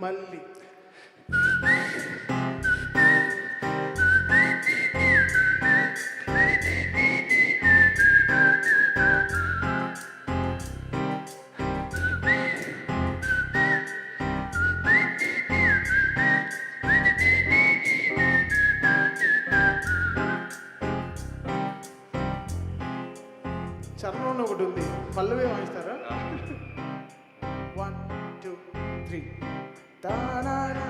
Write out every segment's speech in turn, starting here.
మళ్ళీ చరణంలో ఒకటి ఉంది, పల్లవి వాయిస్తారా? 1 2 3 తానానా.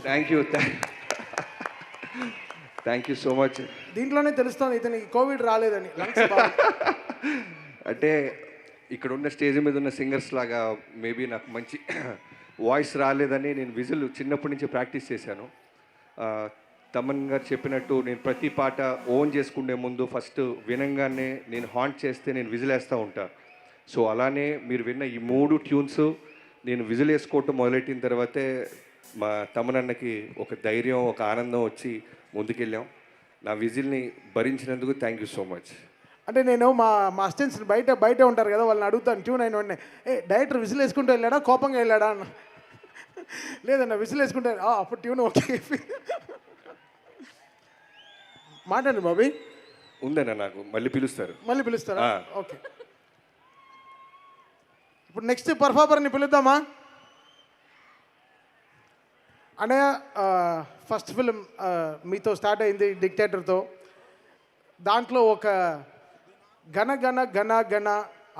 Thank you thank you so much. దీంట్లోనే తెలుస్తుంది ఇతనికి కోవిడ్ రాలేదని. అంటే ఇక్కడ ఉన్న స్టేజ్ మీద ఉన్న సింగర్స్ లాగా మేబీ నాకు మంచి వాయిస్ రాలేదని నేను విజిల్ చిన్నప్పటి నుంచి ప్రాక్టీస్ చేశాను. తమన్ గారు చెప్పినట్టు నేను ప్రతి పాట ఓన్ చేసుకునే ముందు ఫస్ట్ వినంగానే నేను హాంట్ చేస్తే నేను విజిల్ వేస్తూ ఉంటాను. సో అలానే మీరు విన్న ఈ 3 ట్యూన్స్ నేను విజిల్ వేసుకోవటం మొదలెట్టిన తర్వాతే మా తమనన్నకి ఒక ధైర్యం, ఒక ఆనందం వచ్చి ముందుకెళ్ళాం. నా విజిల్ని భరించినందుకు థ్యాంక్ యూ సో మచ్. అంటే నేను మా అసిస్టెంట్స్ బయట ఉంటారు కదా, వాళ్ళని అడుగుతాను ట్యూన్ అయిన వెంటనే, డైరెక్టర్ విజిల్ వేసుకుంటూ వెళ్ళాడా కోపంగా వెళ్ళాడా అన్న. లేదన్న విజిల్ వేసుకుంటే అప్పుడు ట్యూన్ ఓకే. మాట్లాడండి బాబీ. ఉందన్న, నాకు మళ్ళీ పిలుస్తారా? ఓకే. ఇప్పుడు నెక్స్ట్ పర్ఫార్మర్ని పిలుద్దామా? అనే ఫస్ట్ ఫిలిం మీతో స్టార్ట్ అయింది డిక్టేటర్తో. దాంట్లో ఒక గణ గణ గణ గణ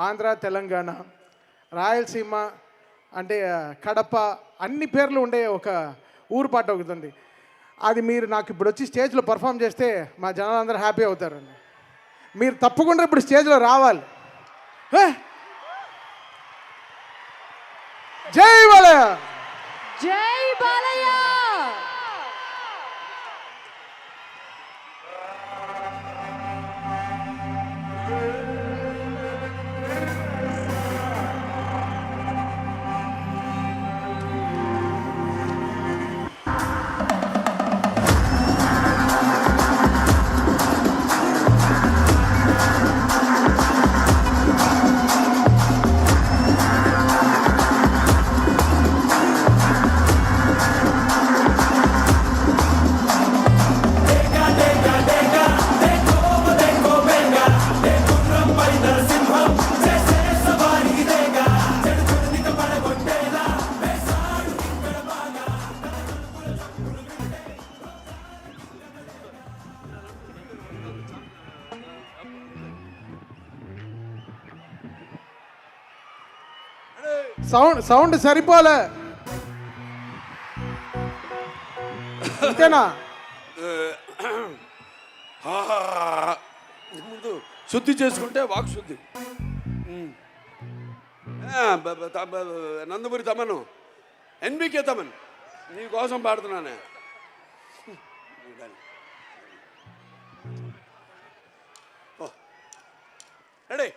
ఆంధ్ర, తెలంగాణ, రాయలసీమ, అంటే కడప, అన్ని పేర్లు ఉండే ఒక ఊరు పాట అవుతుంది. అది మీరు నాకు ఇప్పుడు వచ్చి స్టేజ్లో పర్ఫామ్ చేస్తే మా జనాలందరూ హ్యాపీ అవుతారండి. మీరు తప్పకుండా ఇప్పుడు స్టేజ్లో రావాలి. జై బాలయ్య, జై బాలయ్య. సౌండ్ సరిపోలే, అంతేనా? ముందు శుద్ధి చేసుకుంటే వాక్ శుద్ధి. నందమూరి తమను, ఎన్బికే తమన్, నీ కోసం పాడుతున్నానే. రెడీ?